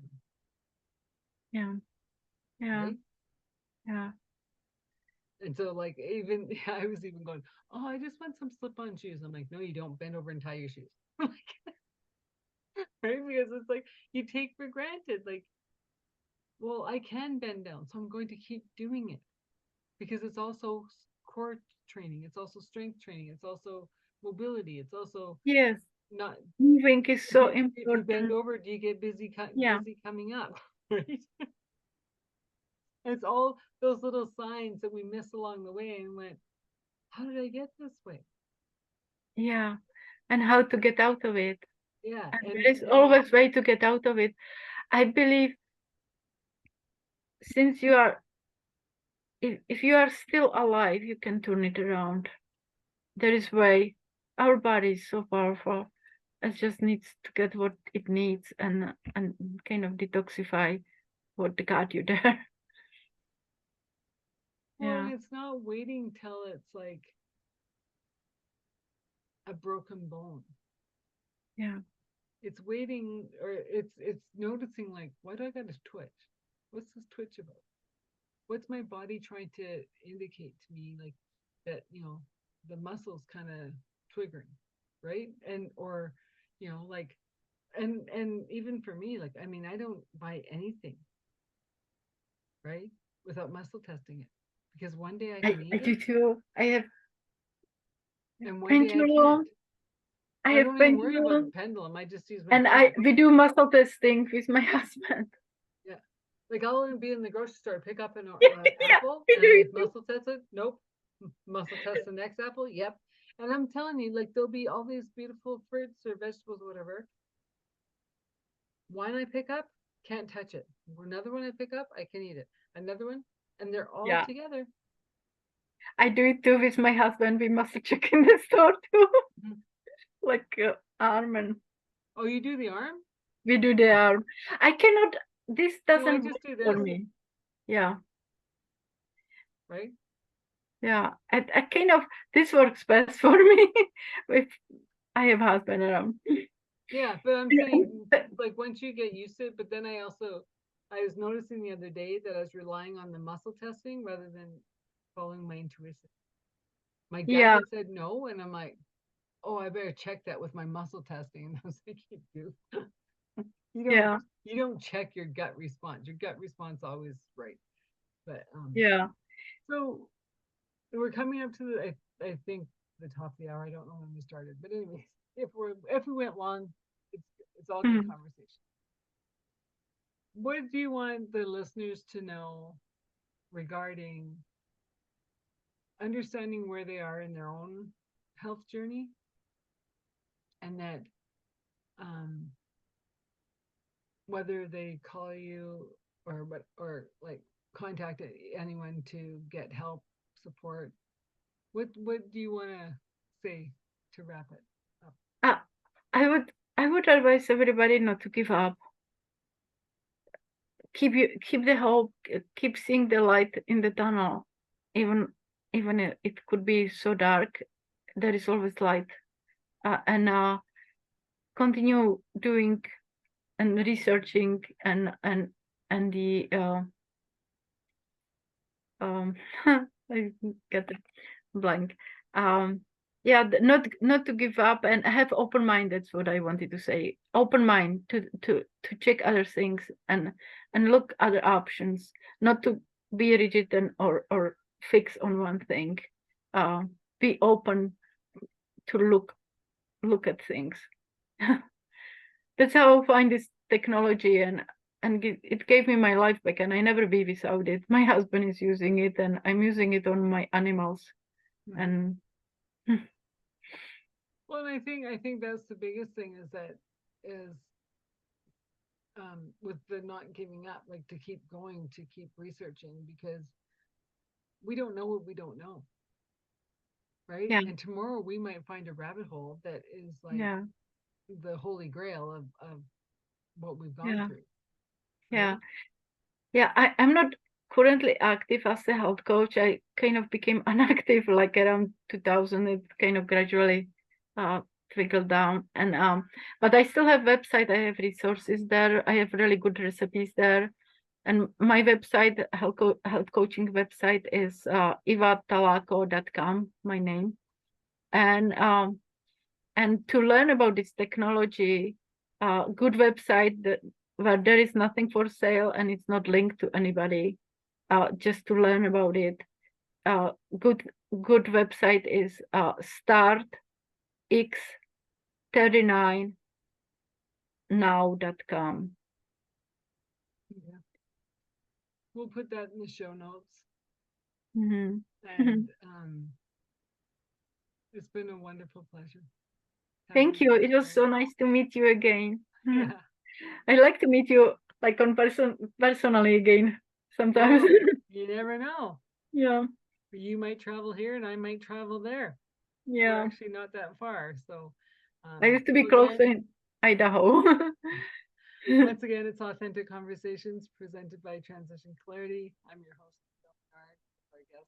them. Right? And so, like, even I was even going, oh, I just want some slip-on shoes. I'm like, no, you don't. Bend over and tie your shoes. Right? Because it's like you take for granted, like, well, I can bend down, so I'm going to keep doing it because it's also core training, it's also strength training, it's also mobility, it's also not moving is so important. If you bend over, do you get busy coming up? Right? It's all those little signs that we miss along the way and went, how did I get this way? And how to get out of it. And there is always way to get out of it. I believe since you are, if you are still alive, you can turn it around. There is way. Our body is so powerful. It just needs to get what it needs and kind of detoxify what got you there. Well, it's not waiting till it's like a broken bone. It's waiting, or it's noticing, like, why do I got to twitch? What's this twitch about? What's my body trying to indicate to me, like that, the muscles kind of triggering, right? And or like, and even for me, like, I mean, I don't buy anything, right, without muscle testing it, because one day I can eat I do too. I have, and one day I can't. I don't even worry about the pendulum. I just use my and we do muscle testing with my husband. Like, I'll be in the grocery store, pick up an apple, and I muscle test it. Nope. Muscle test the next apple. Yep. And I'm telling you, like there'll be all these beautiful fruits or vegetables, or whatever. One I pick up, can't touch it. Another one I pick up, I can eat it. Another one, and they're all Yeah, together. I do it too with my husband. We must check in the store too, Mhm. like arm, and Oh, you do the arm? we do the arm. I cannot. This No, I doesn't just work do for this, me. Yeah, right? yeah. I kind of this works best for me if I have husband around. Yeah, but I'm saying like once you get used to it, but then I was noticing the other day that I was relying on the muscle testing rather than following my intuition. My gut Yeah, had said no, and I'm like, oh, I better check that with my muscle testing. And I was like, you do. You don't yeah, you don't check your gut response. Your gut response always right. But yeah. so we're coming up to I think the top of the hour. I don't know when we started, but anyways, if we went long, it's it's all good Mhm. conversation. What do you want the listeners to know regarding understanding where they are in their own health journey, and that um, whether they call you or like contact anyone to get help, support? What do you want to say to wrap it up? Uh, I would advise everybody not to give up. Keep the hope. Keep seeing the light in the tunnel, even it could be so dark. There is always light, and continue doing and researching and the um I get it blank. Um, yeah, not to give up and have open mind. That's what I wanted to say. Open mind to check other things and look other options. Not to be rigid and or fix on one thing. Uh, be open to look at things. That's how I find this technology, and it gave me my life back, and I never be without it. My husband is using it, and I'm using it on my animals, Mhm. and Well, and I think that's the biggest thing is with the not giving up, like to keep going, to keep researching, because we don't know what we don't know, right? yeah, And tomorrow we might find a rabbit hole that is like yeah, the holy grail of what we've gone yeah, through, yeah, right? yeah. I'm not currently active as a health coach. I kind of became inactive like around 2000. It kind of gradually uh trickled down, and but I still have website. I have resources there. I have really good recipes there. And my website, health coaching website, is ivatalacko.com, my name. And to learn about this technology, good website where there is nothing for sale and it's not linked to anybody, just to learn about it. Uh, good good website is startx39now.com. Yeah. We'll put that in the show notes. Mm-hmm. And it's been a wonderful pleasure having Thank you you. on It was board. so nice to meet you again. Yeah. I like to meet you like on personally again sometimes. Well, you never know. Yeah, You might travel here and I might travel there. We're yeah. actually not that far. So, I used to be so close again, in Idaho. once again, it's Authentic Conversations presented by Transition Clarity. I'm your host, Bernard, our guest.